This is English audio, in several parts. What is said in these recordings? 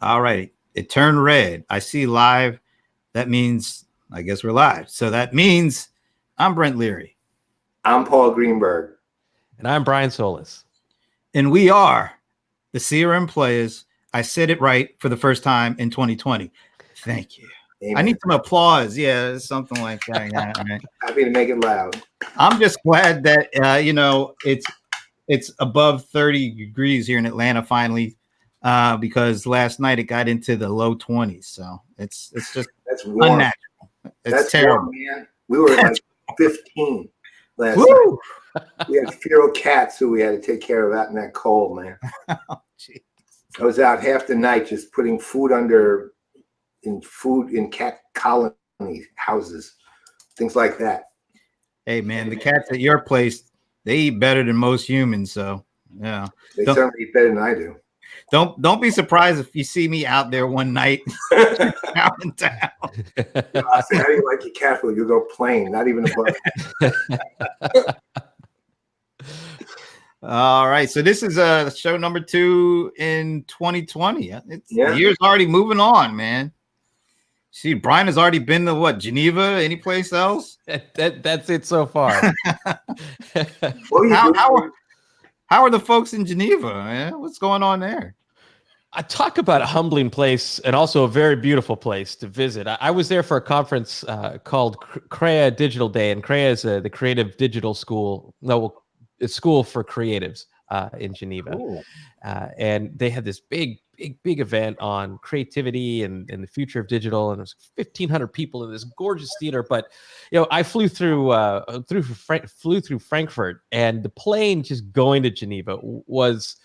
All right. It turned red. I see live. That means I guess we're live. So that means I'm Brent Leary. I'm Paul Greenberg. And I'm Brian Solis. And we are the CRM players. I said it right for the first time in 2020. Thank you. Amen. I need some applause. Yeah, something like that. Yeah, right. Happy to make it loud. I'm just glad that it's above 30 degrees here in Atlanta finally, because last night it got into the low 20s. So it's just warm. Unnatural. It's terrible, warm, man. We were like 15 last night. We had feral cats who we had to take care of out in that cold, man. Oh, I was out half the night just putting food in cat colony houses, things like that. Hey, man, the cats at your place, they eat better than most humans. So yeah, they certainly eat better than I do. Don't be surprised if you see me out there one night counting down. I say, how do you like your cat food? You go plain, not even a butter. All right, so this is show number 2 in 2020. The year's already moving on, man. See, Brian has already been to what, Geneva? Any place else? That's it so far. How are the folks in Geneva, man? What's going on there? I talk about a humbling place and also a very beautiful place to visit. I was there for a conference called CREA Digital Day, and CREA is the creative digital school. No, it's school for creatives in Geneva. And they had this big event on creativity and the future of digital, and it was 1,500 people in this gorgeous theater. But I flew through Frankfurt, and the plane just going to Geneva was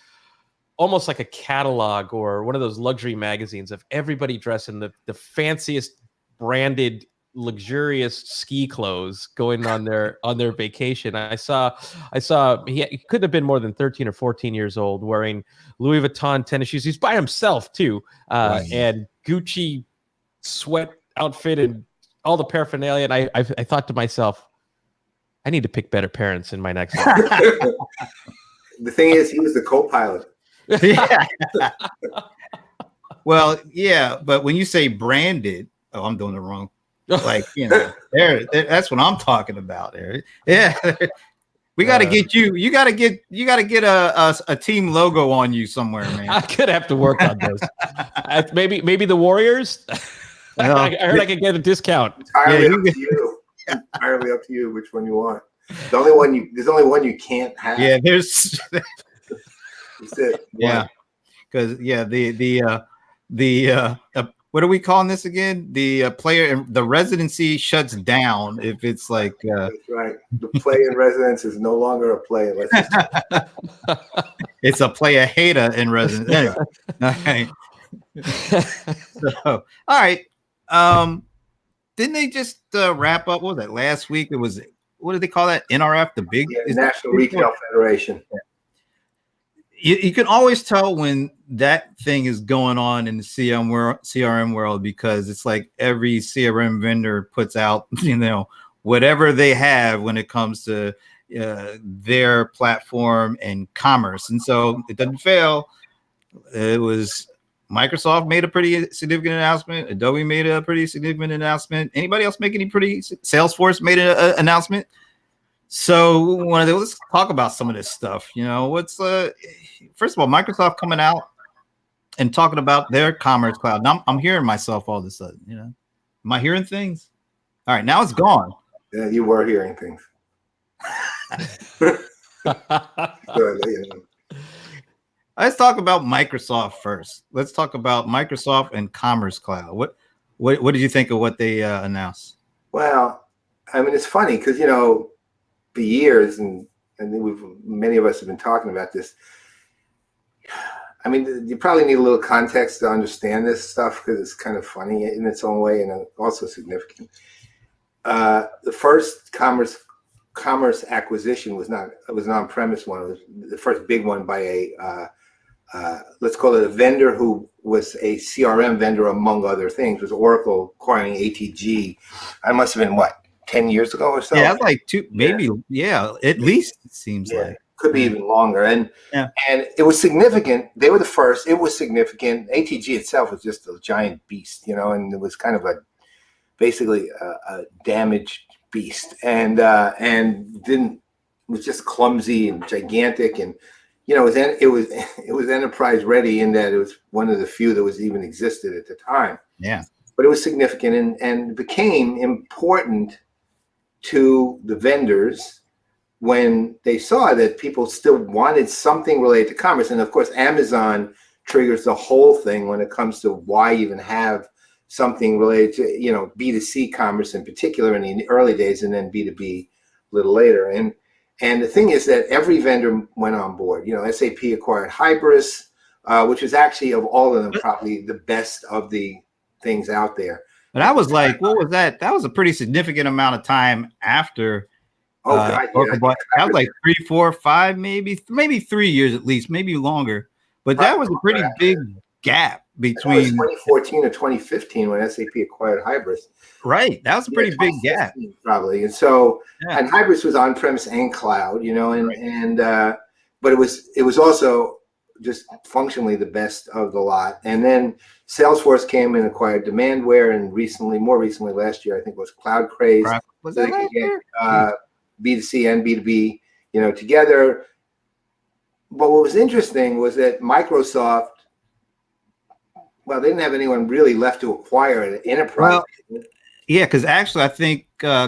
almost like a catalog or one of those luxury magazines of everybody dressed in the fanciest branded luxurious ski clothes going on their vacation. I saw he couldn't have been more than 13 or 14 years old wearing Louis Vuitton tennis shoes. He's by himself too, and Gucci sweat outfit and all the paraphernalia. And I thought to myself, I need to pick better parents in my next life. The thing is, he was the co-pilot. Yeah. Well, yeah, but when you say branded, I'm doing it wrong. Like, there, that's what I'm talking about there. Yeah. We got to get you. You got to get a team logo on you somewhere, man. I could have to work on those. Maybe the Warriors. I heard I could get a discount. Entirely up to you. Entirely up to you which one you want. There's only one you can't have. Yeah, there's. That's it. Yeah, because the what are we calling this again? The player and the residency shuts down if it's like. That's right. The play in residence is no longer a play unless it's a player hater in residence. Anyway, okay. So, all right. Didn't they just wrap up? What was that last week? It was, what did they call that? NRF, the big National Retail Federation. Yeah. You can always tell when that thing is going on in the CRM world, because it's like every CRM vendor puts out, whatever they have when it comes to their platform and commerce. And so it doesn't fail. It was Microsoft made a pretty significant announcement. Adobe made a pretty significant announcement. Anybody else make any Salesforce made an announcement. So let's talk about some of this stuff. What's first of all, Microsoft coming out and talking about their Commerce Cloud. Now I'm hearing myself all of a sudden. Am I hearing things? All right, now it's gone. Yeah, you were hearing things. Let's talk about Microsoft first. Let's talk about Microsoft and Commerce Cloud. What did you think of what they announced? Well, I mean, it's funny because for years, and many of us have been talking about this. I mean, you probably need a little context to understand this stuff because it's kind of funny in its own way and also significant. The first commerce acquisition was an on-premise one. It was the first big one by a let's call it a vendor who was a CRM vendor among other things. Was Oracle acquiring ATG? I must have been 10 years ago or so. Yeah, that's like two, maybe. Yeah, at least it seems like. could be even longer. And it was significant. They were the first. It was significant. ATG itself was just a giant beast, and it was kind of basically a damaged beast, and was just clumsy and gigantic, and it was enterprise ready in that it was one of the few that was even existed at the time. Yeah, but it was significant and became important to the vendors when they saw that people still wanted something related to commerce. And of course, Amazon triggers the whole thing when it comes to why even have something related to, B2C commerce in particular in the early days, and then B2B a little later. And the thing is that every vendor went on board. SAP acquired Hybris, which was actually, of all of them, probably the best of the things out there. But I was like, what was that? That was a pretty significant amount of time after. God, Oracle bought, that was like 3, 4, 5, maybe 3 years at least, maybe longer. But that was a pretty big gap between 2014 to 2015 when SAP acquired Hybris. Right, that was a pretty big gap, probably. And so, and Hybris was on-premise and cloud, but it was also just functionally the best of the lot. And then Salesforce came and acquired Demandware, and more recently last year, I think it was Cloud Craze. Was that last year? B2C and B2B, together. But what was interesting was that Microsoft, they didn't have anyone really left to acquire an enterprise. Well, yeah, because actually, I think I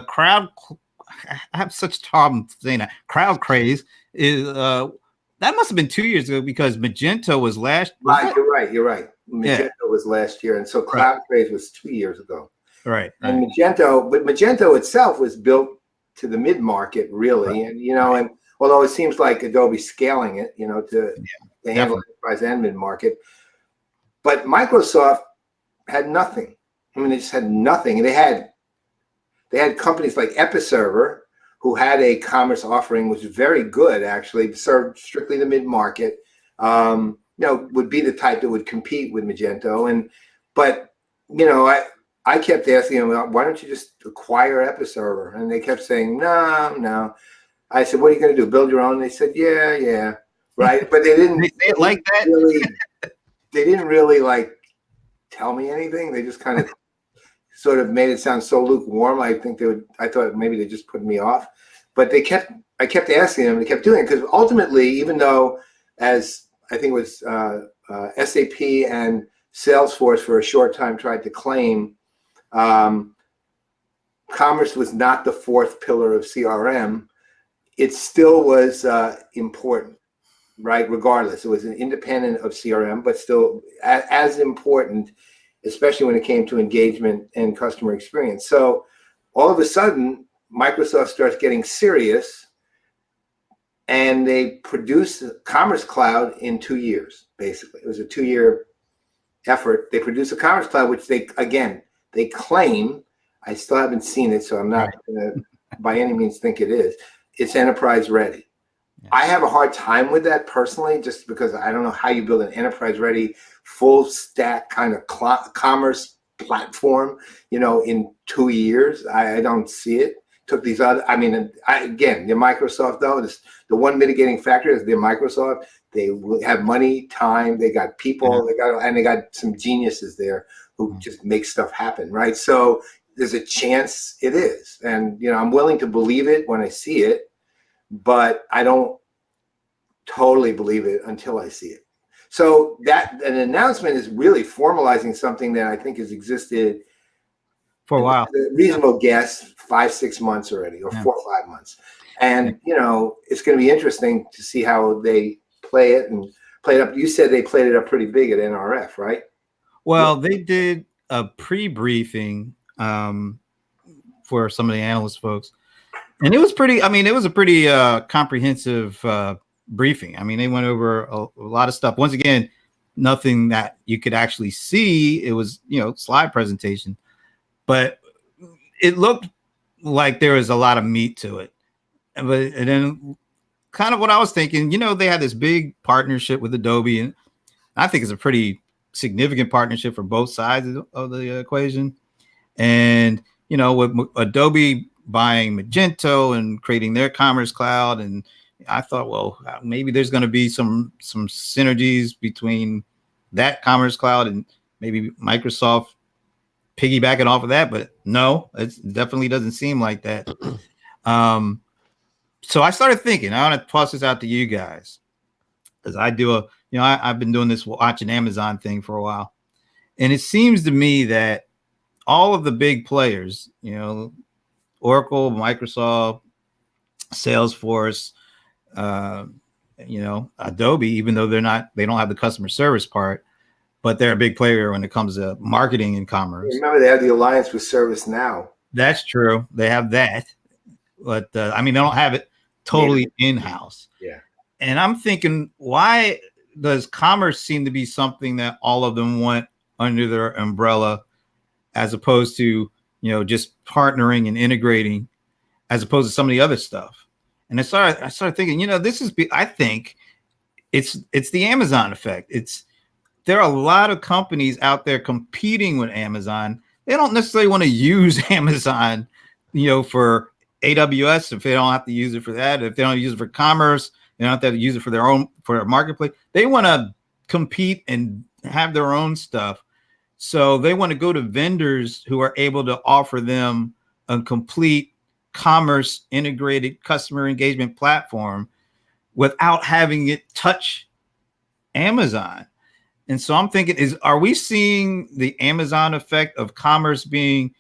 have such problem saying that. Crowd Craze is that must have been 2 years ago, because Magento was last. You're right. Magento was last year, and so Cloud Craze was 2 years ago. Right. And Magento itself was built to the mid-market, really. And and although it seems like Adobe's scaling it, to handle enterprise and mid-market, but Microsoft had nothing. I mean, they just had nothing. They had companies like Episerver, who had a commerce offering, which was very good, actually, served strictly the mid-market. Would be the type that would compete with Magento. But I kept asking them, why don't you just acquire Episerver? And they kept saying, no. I said, what are you going to do? Build your own? They said, yeah. Right. But they didn't like that. They didn't really tell me anything. They just kind of sort of made it sound so lukewarm. I thought maybe they just put me off, but I kept asking them, they kept doing it, because ultimately, even though, as I think it was SAP and Salesforce for a short time tried to claim, commerce was not the fourth pillar of CRM, it still was important, right? Regardless, it was an independent of CRM, but still as important, especially when it came to engagement and customer experience. So all of a sudden, Microsoft starts getting serious, and they produced Commerce Cloud in 2 years, basically. It was a 2-year effort. They produced a Commerce Cloud, which they claim, I still haven't seen it, so I'm not going to by any means think it is. It's enterprise ready. Yeah. I have a hard time with that personally, just because I don't know how you build an enterprise ready, full stack kind of commerce platform, in 2 years. I don't see it. Took these other, again, the Microsoft, though, the one mitigating factor is the Microsoft. They have money, time, they got people, they got some geniuses there who just make stuff happen, right? So there's a chance it is. And, I'm willing to believe it when I see it, but I don't totally believe it until I see it. So that an announcement is really formalizing something that I think has existed for a while. A reasonable guess, 5-6 months already, or 4 or 5 months. And, it's going to be interesting to see how they play it and play it up. You said they played it up pretty big at NRF, right? Well, they did a pre-briefing for some of the analyst folks. And it was a pretty comprehensive briefing. They went over a lot of stuff. Once again, nothing that you could actually see. It was, slide presentation. But it looked like there was a lot of meat to it. And then kind of what I was thinking, they had this big partnership with Adobe, and I think it's a pretty significant partnership for both sides of the equation. And, with Adobe buying Magento and creating their Commerce Cloud, and I thought, well, maybe there's going to be some synergies between that Commerce Cloud and maybe Microsoft piggybacking off of that, but no, it definitely doesn't seem like that. So I started thinking, I want to toss this out to you guys, because I do I've been doing this watching Amazon thing for a while, and it seems to me that all of the big players, Oracle, Microsoft, Salesforce, Adobe, even though they don't have the customer service part, but they're a big player when it comes to marketing and commerce. Remember, they have the alliance with ServiceNow. That's true. They have that, but they don't have it totally in-house. Yeah. And I'm thinking, why does commerce seem to be something that all of them want under their umbrella, as opposed to, just partnering and integrating, as opposed to some of the other stuff? And I started thinking, I think it's the Amazon effect. There are a lot of companies out there competing with Amazon. They don't necessarily want to use Amazon, for AWS, if they don't have to use it for that. If they don't use it for commerce, they don't have to use it for their marketplace. They want to compete and have their own stuff. So they want to go to vendors who are able to offer them a complete commerce integrated customer engagement platform without having it touch Amazon. And so I'm thinking, are we seeing the Amazon effect of commerce being,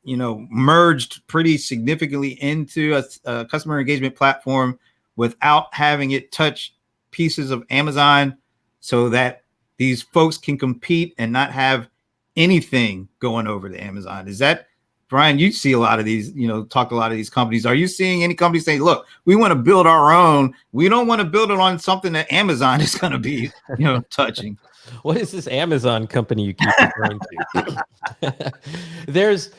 merged pretty significantly into a customer engagement platform without having it touch pieces of Amazon, so that these folks can compete and not have anything going over to Amazon? Is that, Brian, you see a lot of these, talk to a lot of these companies. Are you seeing any companies say, look, we want to build our own. We don't want to build it on something that Amazon is going to be, touching? What is this Amazon company you keep referring to? There's,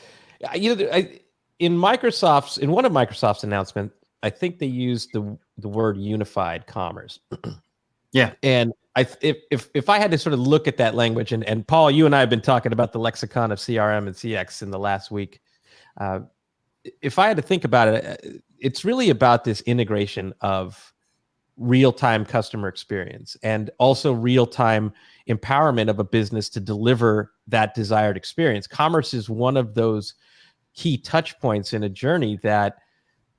in one of Microsoft's announcements, I think they used the word unified commerce. Yeah. And if I had to sort of look at that language, and Paul, you and I have been talking about the lexicon of CRM and CX in the last week. If I had to think about it, it's really about this integration of real-time customer experience and also real-time empowerment of a business to deliver that desired experience. Commerce is one of those key touch points in a journey that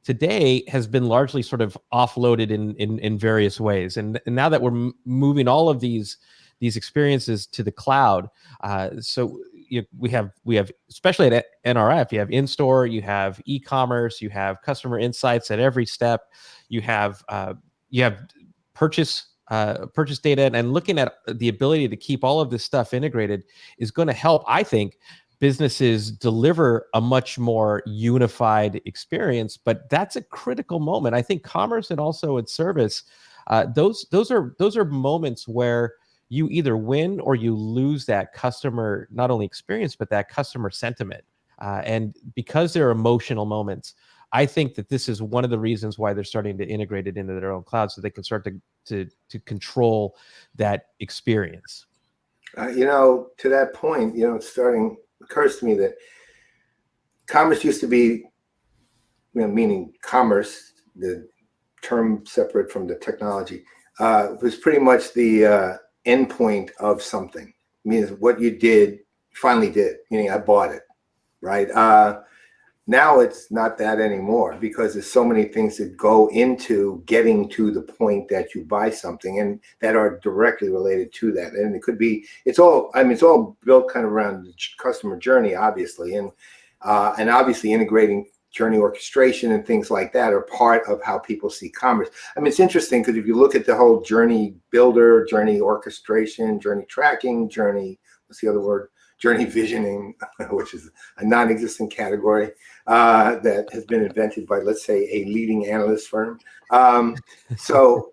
today has been largely sort of offloaded in various ways. And now that we're moving all of these experiences to the cloud, we have, especially at NRF, you have in-store, you have e-commerce, you have customer insights at every step, you have purchase data, and looking at the ability to keep all of this stuff integrated is going to help, I think, businesses deliver a much more unified experience. But that's a critical moment. I think commerce and also in service, those are moments where you either win or you lose that customer, not only experience, but that customer sentiment. And because they're emotional moments, I think that this is one of the reasons why they're starting to integrate it into their own cloud, so they can start to control that experience. To that point, occurs to me that commerce used to be, meaning commerce, the term separate from the technology, was pretty much the endpoint of something. Means what you finally did, meaning I bought it, right? Now it's not that anymore, because there's so many things that go into getting to the point that you buy something and that are directly related to that. And it could be, it's all built kind of around the customer journey, obviously. And obviously integrating journey orchestration and things like that are part of how people see commerce. It's interesting, because if you look at the whole journey builder, journey orchestration, journey tracking, what's the other word? Journey visioning, which is a non-existent category that has been invented by, let's say, a leading analyst firm. So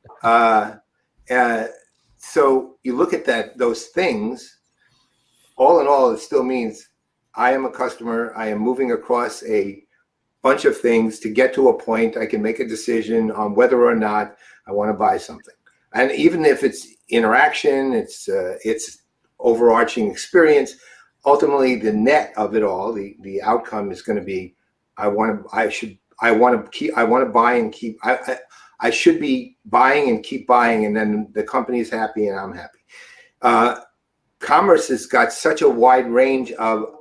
you look at those things, all in all, it still means I am a customer. I am moving across a bunch of things to get to a point. I can make a decision on whether or not I want to buy something. And even if it's interaction, it's overarching experience, ultimately the net of it all, the outcome is going to be, I I want to buy and keep. I should be buying and keep buying, and then the company's happy and I'm happy. Commerce has got such a wide range of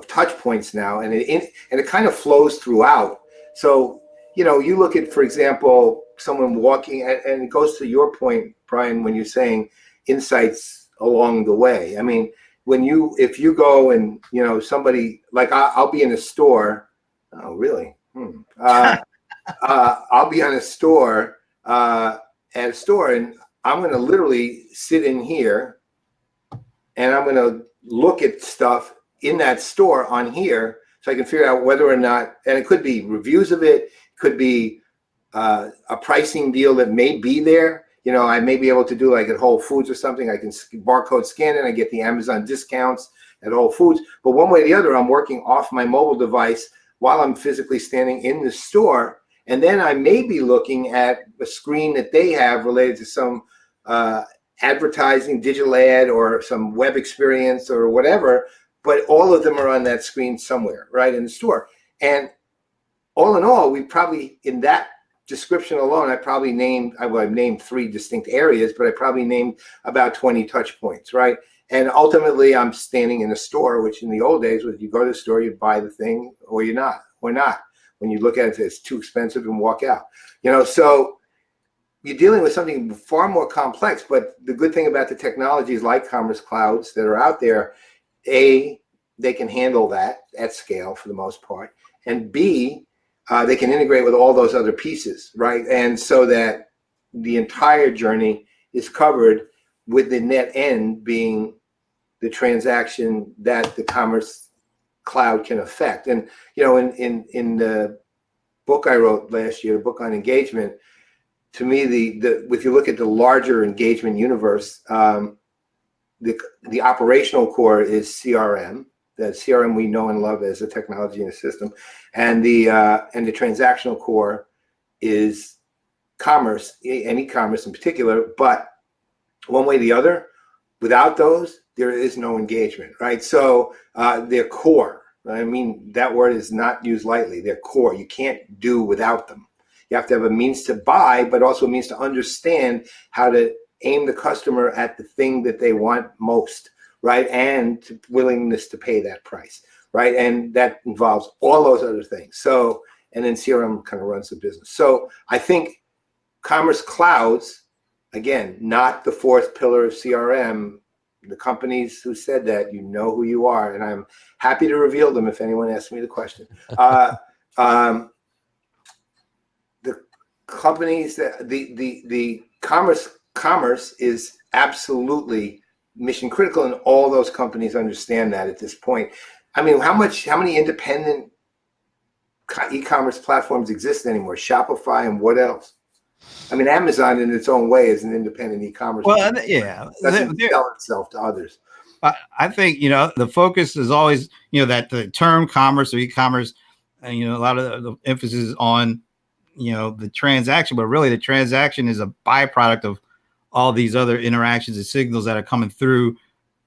touch points now, and it kind of flows throughout. So, you know, you look at, for example, someone walking, and it goes to your point, Brian, when you're saying insights along the way. I mean, if you go and, you know, somebody like I'll be in a store. Oh, really? I'll be on a store at a store, and I'm going to literally sit in here, and I'm going to look at stuff in that store on here, so I can figure out whether or not, and it could be reviews of it, could be a pricing deal that may be there. You know, I may be able to do like at Whole Foods or something. I can barcode scan it. I get the Amazon discounts at Whole Foods. But one way or the other, I'm working off my mobile device while I'm physically standing in the store. And then I may be looking at a screen that they have related to some advertising, digital ad, or some web experience or whatever. But all of them are on that screen somewhere, right, in the store. And all in all, we probably, in that description alone, I've named 3 distinct areas, but I probably named about 20 touch points, right? And ultimately, I'm standing in a store, which in the old days was you go to the store, you buy the thing, or you're not, or not. When you look at it, it's too expensive and walk out. You know, so you're dealing with something far more complex. But the good thing about the technologies like Commerce Clouds that are out there, A, they can handle that at scale for the most part, and B, they can integrate with all those other pieces, right? And so that the entire journey is covered, with the net end being the transaction that the Commerce Cloud can affect. And, you know, in the book I wrote last year, the book on engagement, to me, if you look at the larger engagement universe, the operational core is CRM. The CRM we know and love as a technology and a system, and the transactional core is commerce and e-commerce in particular. But one way or the other, without those, there is no engagement, right? So they're core. I mean, that word is not used lightly. They're core. You can't do without them. You have to have a means to buy, but also a means to understand how to aim the customer at the thing that they want most, right? And willingness to pay that price, right? And that involves all those other things. So, and then CRM kind of runs the business. So I think Commerce Clouds, again, not the 4th pillar of CRM. The companies who said that, you know who you are, and I'm happy to reveal them if anyone asks me the question. The companies that the commerce is absolutely mission critical, and all those companies understand that at this point. I mean, how many independent e-commerce platforms exist anymore? Shopify and what else? I mean, Amazon in its own way is an independent e-commerce. Well, yeah, it doesn't sell itself to others. I think, you know, the focus is always, you know, that the term commerce or e-commerce, and, you know, a lot of the emphasis is on, you know, the transaction, but really the transaction is a byproduct of all these other interactions and signals that are coming through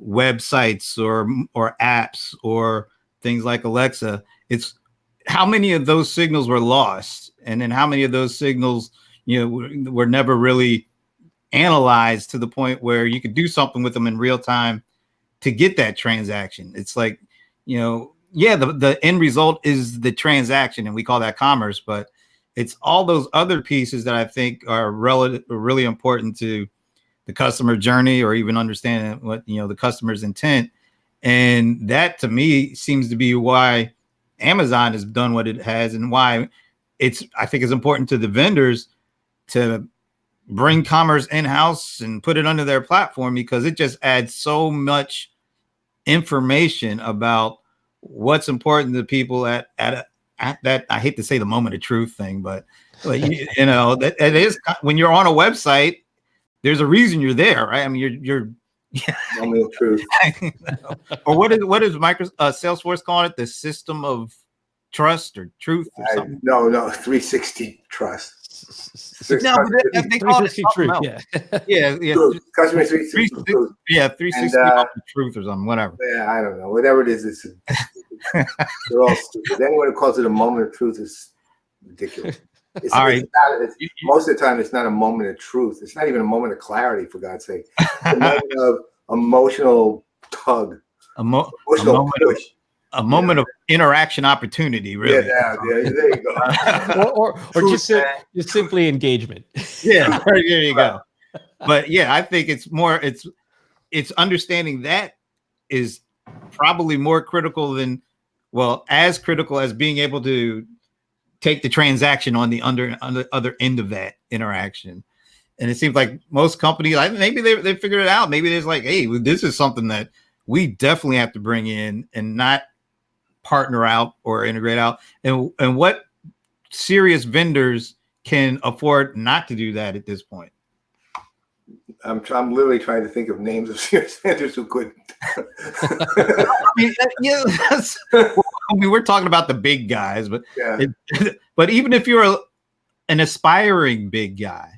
websites or apps or things like Alexa. It's how many of those signals were lost, and then how many of those signals, you know, were never really analyzed to the point where you could do something with them in real time to get that transaction. It's like, you know, yeah, the end result is the transaction, and we call that commerce, but it's all those other pieces that I think are really important to the customer journey, or even understanding what, you know, the customer's intent. And that, to me, seems to be why Amazon has done what it has, and why I think it's important to the vendors to bring commerce in-house and put it under their platform, because it just adds so much information about what's important to people at that, I hate to say the moment of truth thing, but you know, that it is, when you're on a website, there's a reason you're there, right? I mean, you're moment of truth. Or what is Microsoft Salesforce calling it? The system of trust or truth or something? No, 360 trust. No, but they call it truth. Yeah. Customer 360 truth. Yeah, 360 truth or something, whatever. Yeah, I don't know. Whatever it is, it's They're all stupid. Anyone who calls it a moment of truth is ridiculous. All right. Most of the time, it's not a moment of truth. It's not even a moment of clarity, for God's sake. It's a moment of emotional tug, emotional push. A moment of interaction opportunity, really. Yeah, there you go. or just simply engagement. Yeah, there you go. But yeah, I think it's more, it's understanding that is probably more critical than, well, as critical as being able to take the transaction on the other end of that interaction. And it seems like most companies, maybe they figured it out. Maybe there's like, hey, this is something that we definitely have to bring in and not partner out or integrate out. And what serious vendors can afford not to do that at this point? I'm literally trying to think of names of serious vendors who couldn't. We're talking about the big guys, but yeah. But even if you're an aspiring big guy,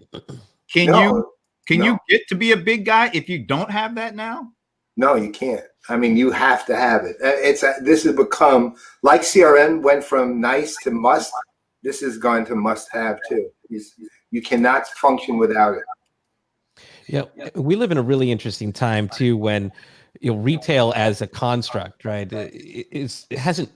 can you get to be a big guy if you don't have that now? No, you can't. I mean, you have to have it. This has become, like CRM went from nice to must. This has gone to must have too. You cannot function without it. Yeah, we live in a really interesting time too, when retail as a construct, right? It hasn't.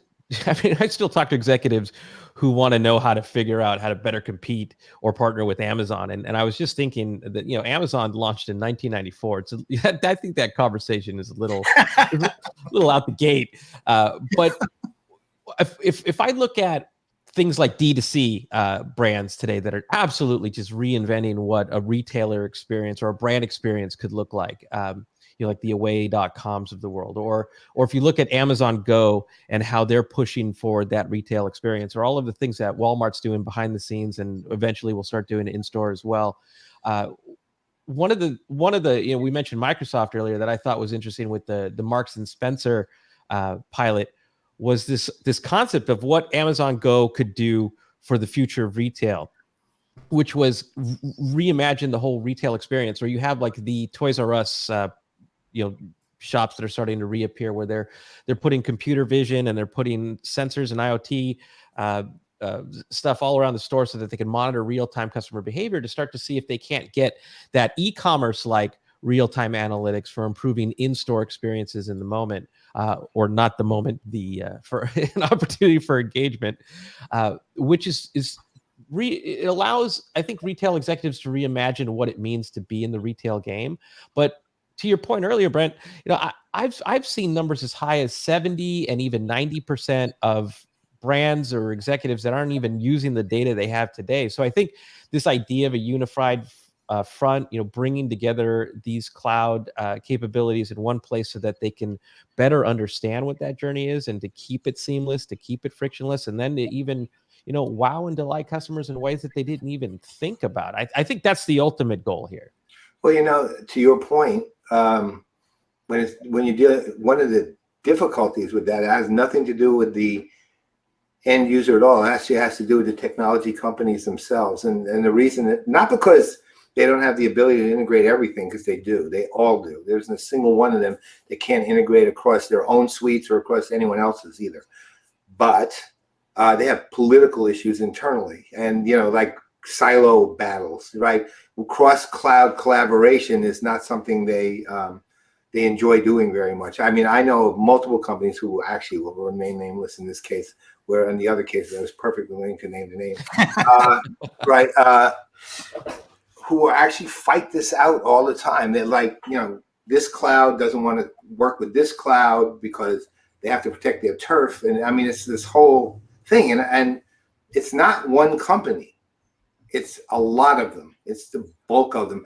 I mean, I still talk to executives who want to know how to figure out how to better compete or partner with Amazon. And I was just thinking that, Amazon launched in 1994. So I think that conversation is a little out the gate. But if I look at things like D2C brands today that are absolutely just reinventing what a retailer experience or a brand experience could look like, like the away.coms of the world, or if you look at Amazon Go and how they're pushing forward that retail experience, or all of the things that Walmart's doing behind the scenes and eventually we'll start doing in store as well. One of the we mentioned Microsoft earlier that I thought was interesting with the Marks and Spencer pilot was this concept of what Amazon Go could do for the future of retail, which was reimagine the whole retail experience, where you have like the Toys R Us shops that are starting to reappear, where they're putting computer vision and they're putting sensors and IoT stuff all around the store so that they can monitor real-time customer behavior to start to see if they can't get that e-commerce like real-time analytics for improving in-store experiences in the moment, or not the moment, for an opportunity for engagement, which it allows, I think, retail executives to reimagine what it means to be in the retail game. But to your point earlier, Brent, I've seen numbers as high as 70 and even 90% of brands or executives that aren't even using the data they have today. So I think this idea of a unified front, bringing together these cloud capabilities in one place so that they can better understand what that journey is, and to keep it seamless, to keep it frictionless, and then to even wow and delight customers in ways that they didn't even think about. I think that's the ultimate goal here. Well, to your point, when you deal, one of the difficulties with that, it has nothing to do with the end user at all. It actually has to do with the technology companies themselves, and the reason that, not because they don't have the ability to integrate everything, because they do. They all do. There's a single one of them that can't integrate across their own suites or across anyone else's either. But they have political issues internally, and like silo battles, right? Cross cloud collaboration is not something they enjoy doing very much. I mean, I know of multiple companies who actually will remain nameless in this case, where in the other cases I was perfectly willing to name the name, right? Who actually fight this out all the time. They're like, this cloud doesn't want to work with this cloud because they have to protect their turf. And I mean, it's this whole thing. And it's not one company. It's a lot of them. It's the bulk of them.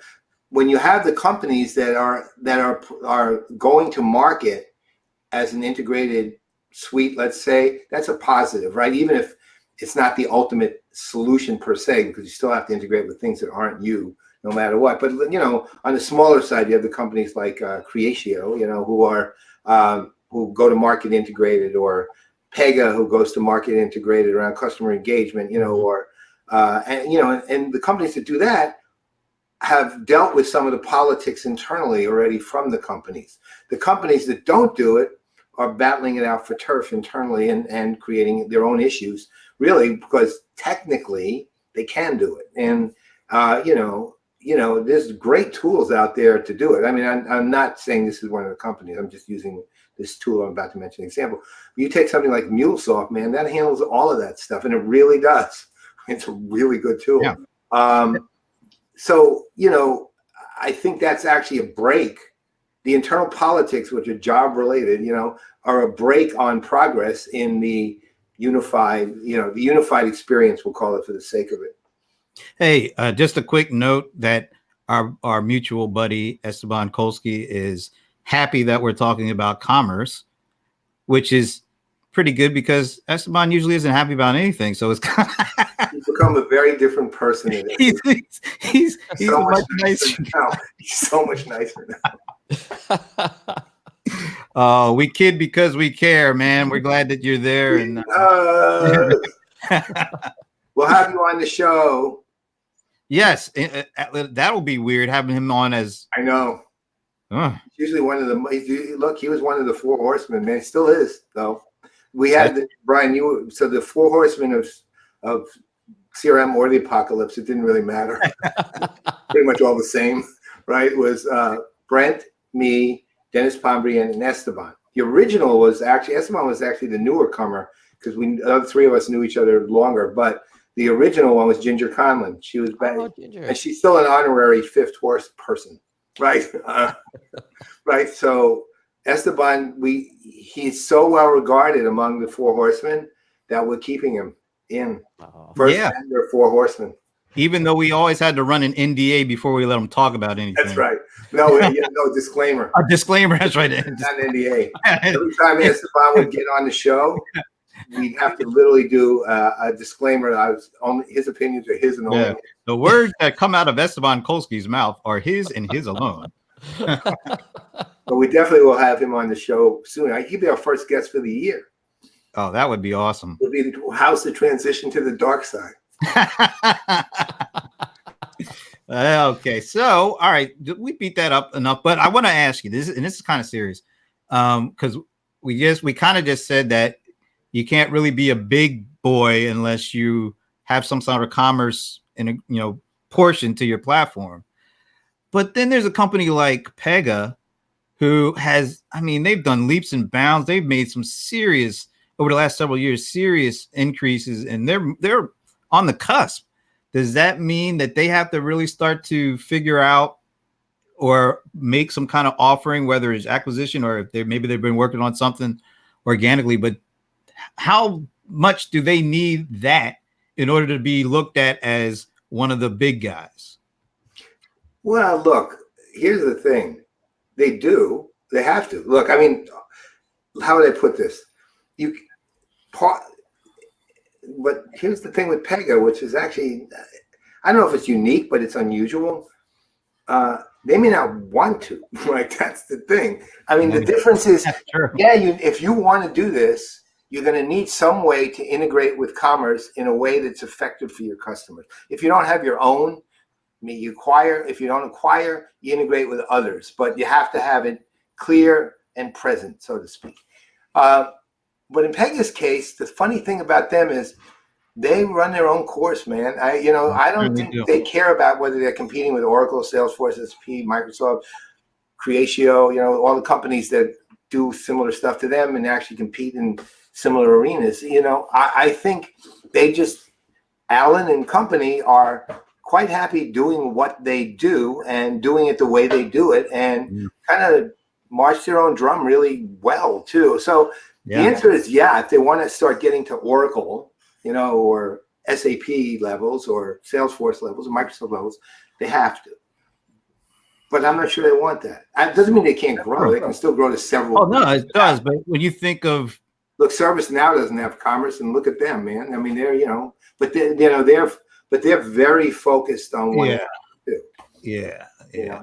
When you have the companies that are going to market as an integrated suite, let's say, that's a positive, right? Even if it's not the ultimate solution per se, because you still have to integrate with things that aren't you, no matter what. But on the smaller side, you have the companies like Creatio, who go to market integrated, or Pega, who goes to market integrated around customer engagement, and the companies that do that have dealt with some of the politics internally already from the companies. The companies that don't do it are battling it out for turf internally and creating their own issues, really, because technically they can do it. And, there's great tools out there to do it. I mean, I'm not saying this is one of the companies. I'm just using this tool I'm about to mention an example. You take something like MuleSoft, man, that handles all of that stuff, and it really does. It's a really good tool. Yeah. So, I think that's actually a break. The internal politics, which are job related, are a break on progress in the unified experience, we'll call it for the sake of it. Hey, just a quick note that our mutual buddy Esteban Kolsky is happy that we're talking about commerce, which is pretty good because Esteban usually isn't happy about anything. So it's kind of he's become a very different person. He's so much nicer now. He's so much nicer now. We kid because we care, man. We're glad that you're there, and we'll have you on the show. Yes, that'll be weird having him on as. I know. Usually one of the look. He was one of the four horsemen, man. He still is, though. We had Brian. So the four horsemen of CRM or the apocalypse. It didn't really matter. Pretty much all the same, right? It was Brent, me, Dennis Pombrian, and Esteban. The original was actually Esteban was actually the newer comer because the other three of us knew each other longer, but. The original one was Ginger Conlon. She was back, and she's still an honorary fifth horse person, right? Right. So Esteban, he's so well regarded among the four horsemen that we're keeping him in first tender four horsemen. Even though we always had to run an NDA before we let him talk about anything. That's right. No disclaimer. A disclaimer. That's right. Not an NDA. Every time Esteban would get on the show. We'd have to literally do a disclaimer. His opinions are his and only. The words that come out of Esteban Kolsky's mouth are his and his alone. But we definitely will have him on the show soon. He'll be our first guest for the year. Oh, that would be awesome. It'll be the house to transition to the dark side. Okay, so all right, we beat that up enough. But I want to ask you this, and this is kind of serious, because we kind of just said that. You can't really be a big boy unless you have some sort of commerce and portion to your platform. But then there's a company like Pega who has, they've done leaps and bounds. They've made some serious over the last several years, serious increases, and they're on the cusp. Does that mean that they have to really start to figure out or make some kind of offering, whether it's acquisition or if maybe they've been working on something organically, but how much do they need that in order to be looked at as one of the big guys? Well, look, here's the thing. They do. They have to. Look, how would I put this? But here's the thing with Pega, which is actually, I don't know if it's unique, but it's unusual. They may not want to, right? That's the thing. The difference is, if you want to do this, you're going to need some way to integrate with commerce in a way that's effective for your customers. If you don't have your own, you acquire. If you don't acquire, you integrate with others. But you have to have it clear and present, so to speak. But in Pega's case, the funny thing about them is they run their own course, man. I don't think they care about whether they're competing with Oracle, Salesforce, SP, Microsoft, Creatio, all the companies that do similar stuff to them and actually compete in similar arenas. I think Alan and company are quite happy doing what they do and doing it the way they do it and kind of march their own drum really well too. So the answer is if they want to start getting to Oracle, or SAP levels or Salesforce levels or Microsoft levels, they have to. But I'm not sure they want that. It doesn't mean they can't grow. They can still grow to several. Oh, no, it does. But when you think of look, ServiceNow doesn't have commerce, and look at them, man. They're but they're very focused on what they do. Yeah.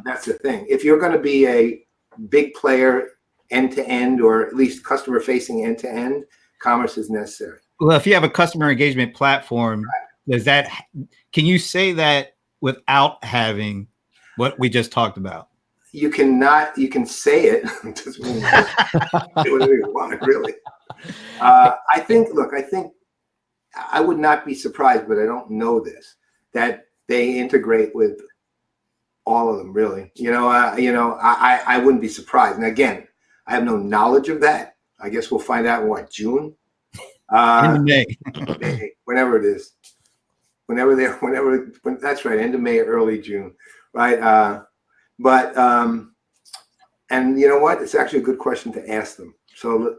That's the thing. If you're going to be a big player end to end, or at least customer facing end to end, commerce is necessary. Well, if you have a customer engagement platform, can you say that without having what we just talked about? you can say it. Doesn't mean do whatever you want, really. I think I would not be surprised, but I don't know this, that they integrate with all of them, really. I wouldn't be surprised. And again, I have no knowledge of that. I guess we'll find out in what, June? In May. May, whenever it is. That's right, end of May, early June, right? And you know what? It's actually a good question to ask them. So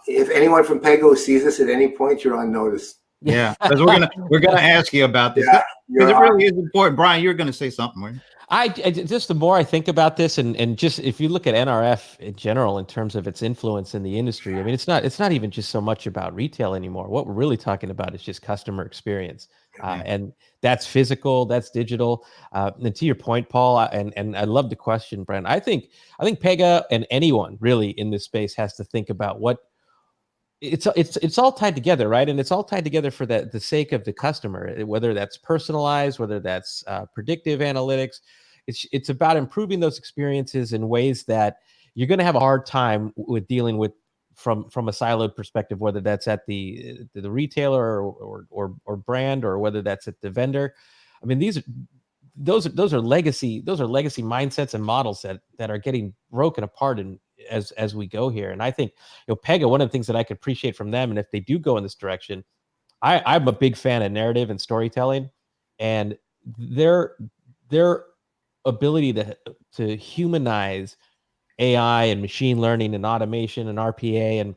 if anyone from Pego sees this at any point, you're on notice. Yeah, because we're gonna ask you about this, because it really is important. Brian, you're gonna say something, weren't you? I just, the more I think about this, and just if you look at NRF in general in terms of its influence in the industry, I mean, it's not even just so much about retail anymore. What we're really talking about is just customer experience, and that's physical, that's digital. And to your point, Paul, and I love the question, Brent. I think Pega and anyone really in this space has to think about what. It's all tied together, right? And it's all tied together for the sake of the customer, whether that's personalized, whether that's predictive analytics. It's about improving those experiences in ways that you're going to have a hard time with dealing with from a siloed perspective, whether that's at the retailer or brand, or whether that's at the vendor. I mean, those are legacy mindsets and models that are getting broken apart as we go here. And I think, Pega, one of the things that I could appreciate from them, and if they do go in this direction, I'm a big fan of narrative and storytelling, and their ability to humanize AI and machine learning and automation and RPA, and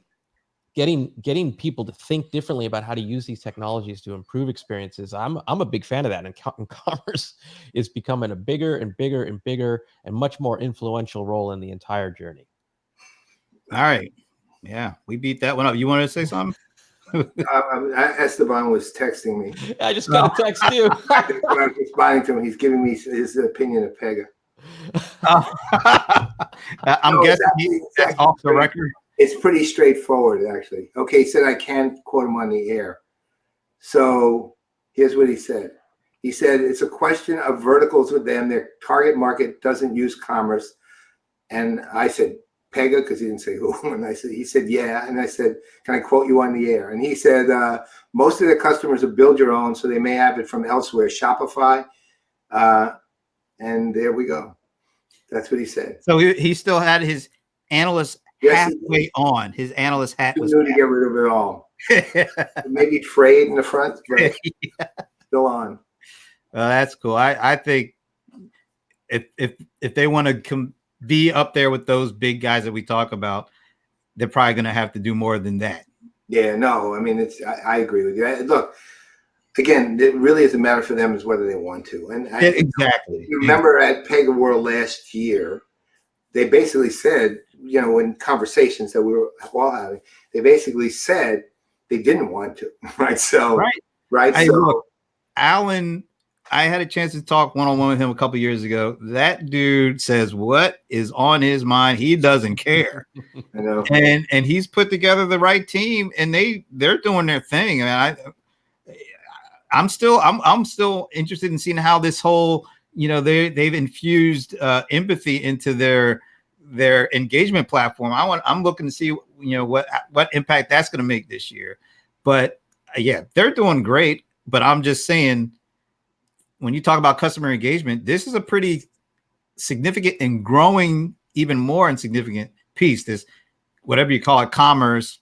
getting people to think differently about how to use these technologies to improve experiences. I'm a big fan of that, and commerce is becoming a bigger and bigger and bigger and much more influential role in the entire journey. All right. Yeah, we beat that one up. You wanted to say something? Esteban was texting me. I just got a text too. I'm responding to him. He's giving me his opinion of Pega. I'm guessing that's off the record. It's pretty straightforward, actually. Okay, he said I can't quote him on the air. So here's what he said. He said it's a question of verticals with them. Their target market doesn't use commerce. And I said, Pega, because he didn't say who. And he said, yeah. And I said, can I quote you on the air? And he said, most of their customers are build your own, so they may have it from elsewhere, Shopify. And there we go. That's what he said. So he still had his analyst halfway on. His analyst hat was to get rid of it all. Maybe frayed in the front, but still on. That's cool. I think if they want to be up there with those big guys that we talk about, they're probably going to have to do more than that. Yeah, no, I mean, I agree with you. Look, again, it really is a matter for them is whether they want to. And exactly. You remember at Pega World last year, they basically said, in conversations that we were all having, they basically said they didn't want to, right? So, right. Hey, so, look, Alan, I had a chance to talk one-on-one with him a couple of years ago. That dude says what is on his mind. He doesn't care. I know. And he's put together the right team, and they're doing their thing. I mean, I'm still interested in seeing how this whole, they've infused empathy into their engagement platform. I'm looking to see, what impact that's going to make this year. But yeah, they're doing great. But I'm just saying, when you talk about customer engagement, this is a pretty significant and growing even more insignificant piece. This, whatever you call it, commerce.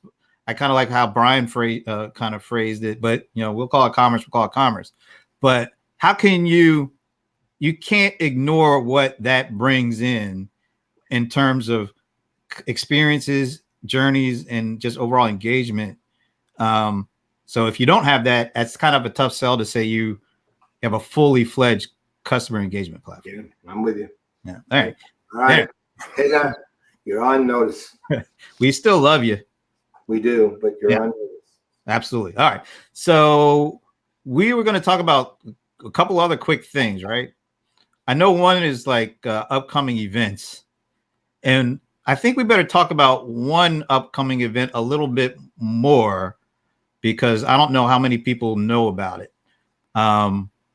I kind of like how Brian kind of phrased it, but we'll call it commerce. We'll call it commerce. But how can you can't ignore what that brings in terms of experiences, journeys, and just overall engagement. So if you don't have that, that's kind of a tough sell to say you have a fully fledged customer engagement platform. Yeah, I'm with you. Yeah. All right. All right. Hey, you're on notice. We still love you. We do, but you're on notice. Absolutely. All right. So we were going to talk about a couple other quick things, right? I know one is like upcoming events. And I think we better talk about one upcoming event a little bit more, because I don't know how many people know about it.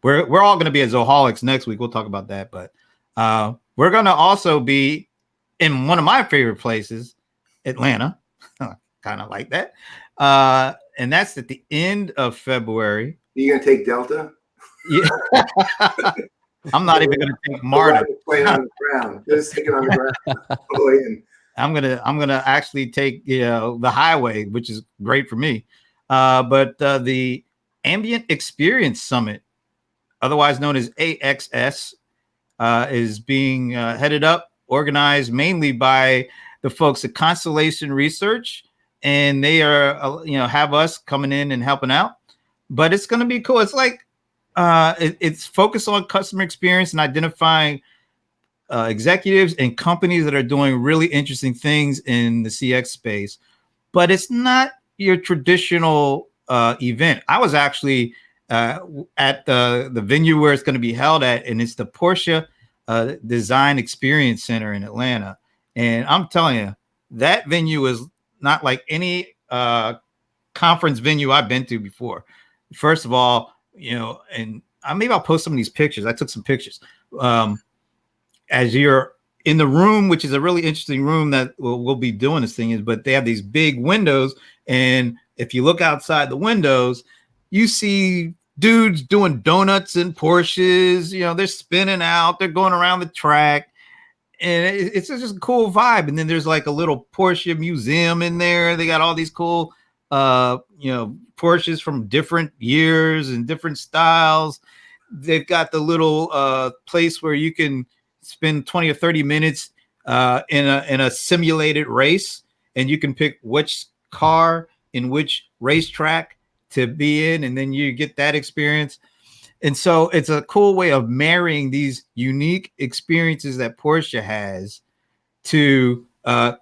We're all going to be at Zoholics next week. We'll talk about that. But we're going to also be in one of my favorite places, Atlanta. Kind of like that. And that's at the end of February. You gonna take Delta? Yeah. I'm not even going to take MARTA. Playing on the ground. Just take it on the ground. Oh, and I'm gonna actually take the highway, which is great for me. But the Ambient Experience Summit, otherwise known as AXS, is being headed up, organized mainly by the folks at Constellation Research, and they are have us coming in and helping out. But it's going to be cool. It's like it's focused on customer experience and identifying executives and companies that are doing really interesting things in the CX space. But it's not your traditional event. I was actually at the venue where it's going to be held at, and it's the Porsche Design Experience Center in Atlanta. And I'm telling you, that venue is not like any conference venue I've been to before. First of all, and maybe I'll post some of these pictures. I took some pictures. As you're in the room, which is a really interesting room that we'll be doing this thing but they have these big windows. And if you look outside the windows, you see dudes doing donuts and Porsches, they're spinning out, they're going around the track. And it's just a cool vibe. And then there's like a little Porsche museum in there. They got all these cool, Porsches from different years and different styles. They've got the little place where you can spend 20 or 30 minutes in a simulated race, and you can pick which car in which racetrack to be in, and then you get that experience. And so it's a cool way of marrying these unique experiences that Porsche has to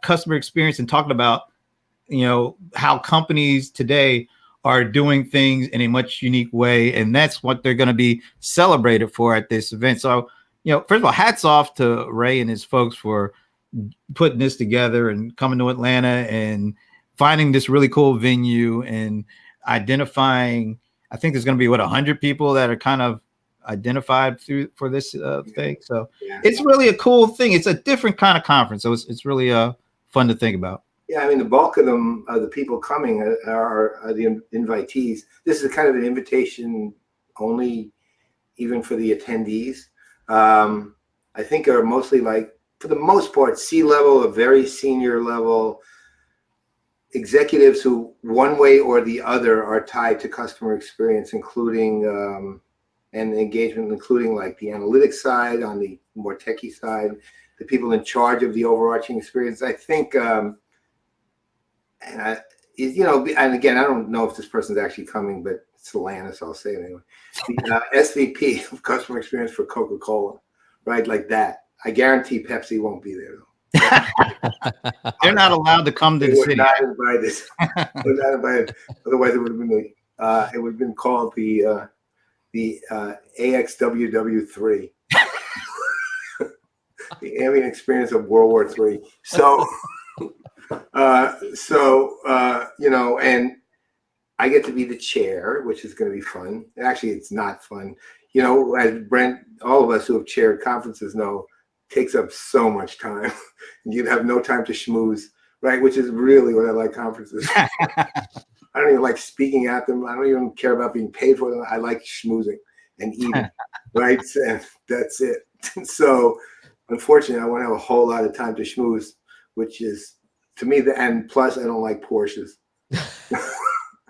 customer experience, and talking about how companies today are doing things in a much unique way, and that's what they're going to be celebrated for at this event. So first of all, hats off to Ray and his folks for putting this together and coming to Atlanta and finding this really cool venue and identifying. I think there's going to be 100 people that are kind of identified for this thing. So it's really a cool thing. It's a different kind of conference. So it's really fun to think about. Yeah, I mean, the bulk of them, the people coming are the invitees. This is kind of an invitation only, even for the attendees. I think are mostly, like, for the most part, C-level, a very senior level executives who one way or the other are tied to customer experience, including and engagement, including like the analytics side, on the more techie side, the people in charge of the overarching experience. I think, and again, I don't know if this person's actually coming, but it's Atlanta, so I'll say it anyway. The SVP of customer experience for Coca-Cola, right? Like that. I guarantee Pepsi won't be there, though. They're not allowed to come to the city. Not invited. They're not invited. Otherwise, it would have been called the AXWW3, the ambient experience of World War III. So, and I get to be the chair, which is going to be fun. Actually, it's not fun. As Brent, all of us who have chaired conferences know, takes up so much time. You'd have no time to schmooze, right? Which is really what I like conferences. I don't even like speaking at them. I don't even care about being paid for them. I like schmoozing and eating, right? And that's it. So, unfortunately, I won't have a whole lot of time to schmooze, which is, to me, and plus, I don't like Porsches.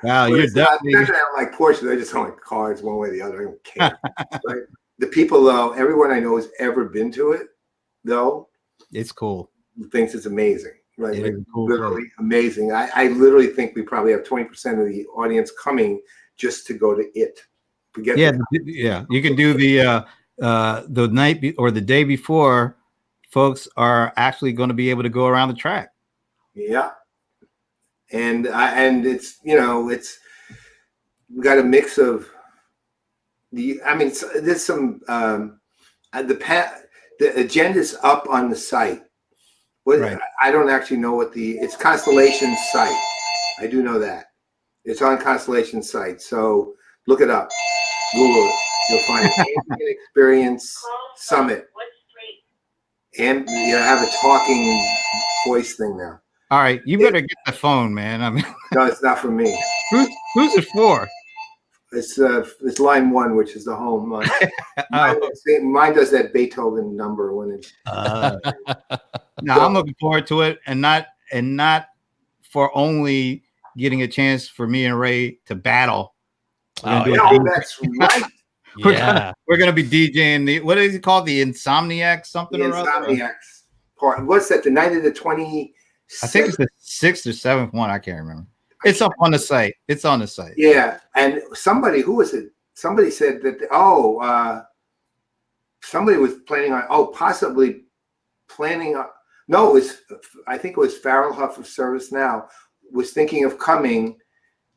Wow, you're definitely. I don't like Porsches. I just don't like cars one way or the other. I don't care. Right? The people, though, everyone I know who's ever been to it, though, it's cool. Thinks it's amazing. Right? It is cool, literally amazing. I literally think we probably have 20% of the audience coming just to go to it. Forget You can do the night or the day before. Folks are actually going to be able to go around the track. Yeah. And it's, it's, we got a mix of there's some, the agenda's up on the site. Right. I don't actually know it's Constellation's site. I do know that. It's on Constellation's site. So look it up. Google it. You'll find Ambient Experience Summit. and you have a talking voice thing now. All right, you better get the phone, man. I mean, No, it's not for me. who's it for? It's line 1, which is the home line. Mine does that Beethoven number when it's. No, I'm looking forward to it, and not for only getting a chance for me and Ray to battle. That's right. We're gonna be DJing what is it called? The Insomniac something or other? Insomniacs part. What's that? The night of the 20. I think it's the 6th or 7th one. I can't remember. It's up on the site. It's on the site. Yeah, and somebody, who was it? Somebody said that. Somebody was planning on. Possibly planning on. No, I think it was Farrell Huff of ServiceNow was thinking of coming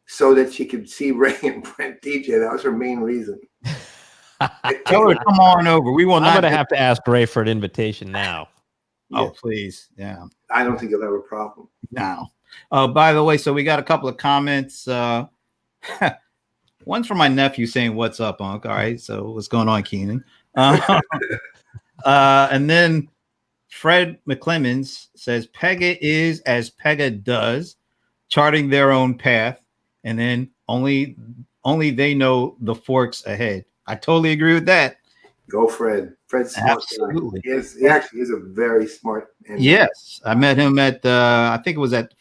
so that she could see Ray and Brent DJ. That was her main reason. Tell her, come on over. We will not. I'm going to have to ask Ray for an invitation now. Oh, please. Yeah. I don't think you'll have a problem. No. By the way, so we got a couple of comments. One's from my nephew saying, "What's up, Unc?" All right. So what's going on, Keenan? And then Fred McClemens says, Pega is as Pega does, charting their own path, and then only they know the forks ahead. I totally agree with that. Go, Fred. Fred's smart. Absolutely. He actually is a very smart. Yes, I met him at I think it was at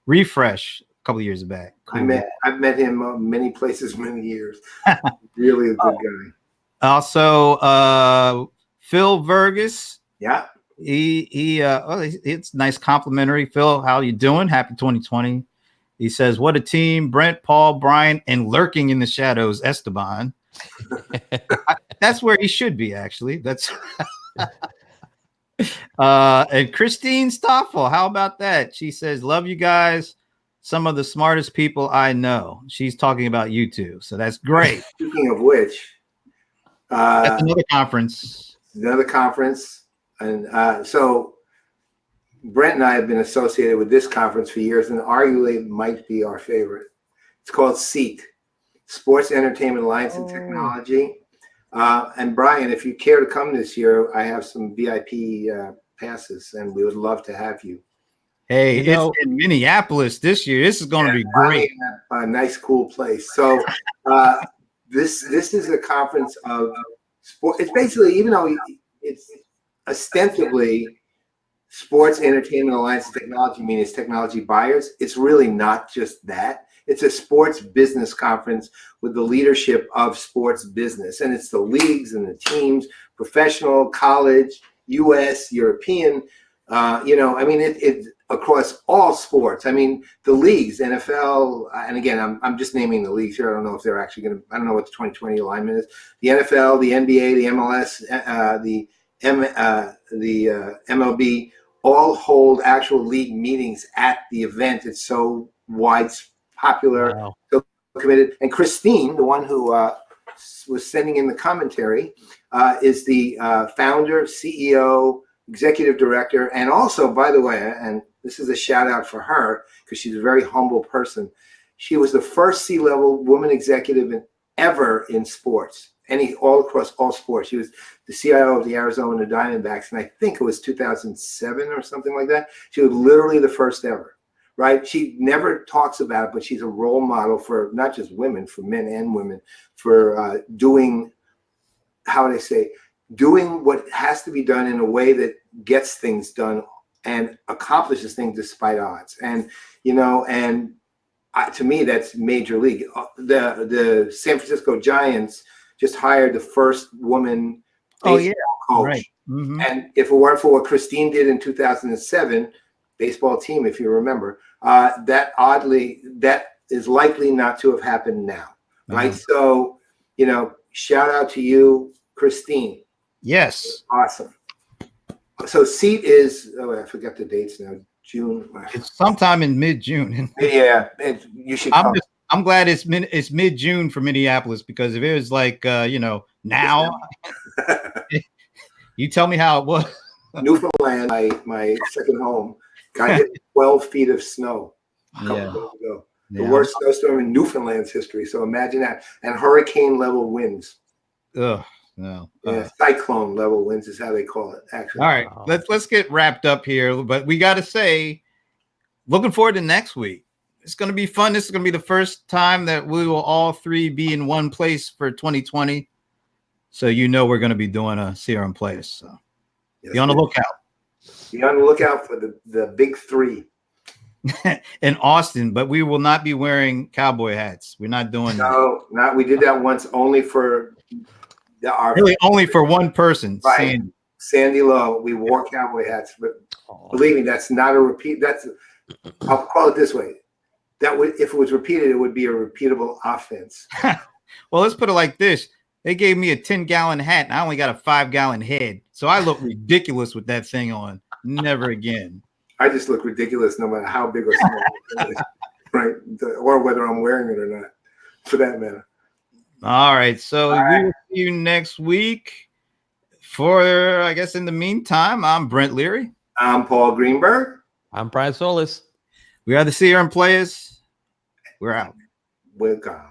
Refresh a couple of years back. Cool. I've met him many places, many years. Really a good guy. Also, Phil Vergas. Yeah. It's nice complimentary. Phil, how you doing? Happy 2020. He says, "What a team! Brent, Paul, Brian, and lurking in the shadows, Esteban." That's where he should be, actually. That's and Christine Stoffel, how about that? She says, "Love you guys. Some of the smartest people I know." She's talking about you two, so that's great. Speaking of which, that's another conference. And so Brent and I have been associated with this conference for years, and arguably it might be our favorite. It's called SEAT, Sports Entertainment Alliance and Technology. And Brian, if you care to come this year, I have some VIP passes, and we would love to have you. Hey, it's in Minneapolis this year. This is going to be great. A nice, cool place. So this is a conference of sport. It's basically, even though it's ostensibly Sports Entertainment Alliance and Technology, meaning it's technology buyers, it's really not just that. It's a sports business conference with the leadership of sports business. And it's the leagues and the teams, professional, college, US, European, it across all sports. I mean, the leagues, NFL, and again, I'm just naming the leagues here. I don't know if they're actually going to, I don't know what the 2020 alignment is. The NFL, the NBA, the MLS, the MLB, all hold actual league meetings at the event. It's so popular, wow. So committed. And Christine, the one who was sending in the commentary, is the founder, CEO, executive director, and also, by the way, and this is a shout out for her because she's a very humble person. She was the first C-level woman executive ever in sports, all across all sports. She was the CIO of the Arizona Diamondbacks, and I think it was 2007 or something like that. She was literally the first ever. Right? She never talks about it, but she's a role model for not just women, for men and women, for doing what has to be done in a way that gets things done and accomplishes things despite odds. And, to me, that's major league. The San Francisco Giants just hired the first woman baseball coach. Right. Mm-hmm. And if it weren't for what Christine did in 2007, baseball team, if you remember, that is likely not to have happened now, right? Mm-hmm. So, shout out to you, Christine. Yes. Awesome. So SEAT is, I forgot the dates now, June. It's sometime in mid-June. Yeah, you should come. I'm glad it's mid-June for Minneapolis, because if it was like, now, you tell me how it was. Newfoundland, my second home, got hit 12 feet of snow a couple days ago. The worst snowstorm in Newfoundland's history. So imagine that. And hurricane level winds. Ugh. No. Yeah, cyclone level winds is how they call it, actually. All right, Wow. let's get wrapped up here. But we got to say, looking forward to next week. It's going to be fun. This is going to be the first time that we will all three be in one place for 2020. So we're going to be doing a CRM Players. So be on the lookout. Be on the lookout for the big three in Austin, but we will not be wearing cowboy hats. We're not doing that. No, not. We did that once only for really only for one person, right. Sandy Lowe. We wore cowboy hats, but believe me, that's not a repeat. I'll call it this way. That would, if it was repeated, it would be a repeatable offense. Well, let's put it like this. They gave me a 10-gallon hat, and I only got a 5-gallon head. So I look ridiculous with that thing on. Never again. I just look ridiculous no matter how big or small it is, right? Or whether I'm wearing it or not, for that matter. All right. So we will see you next week. For, I guess, in the meantime, I'm Brent Leary. I'm Paul Greenberg. I'm Brian Solis. We are the CRM Players. We're out. We're gone.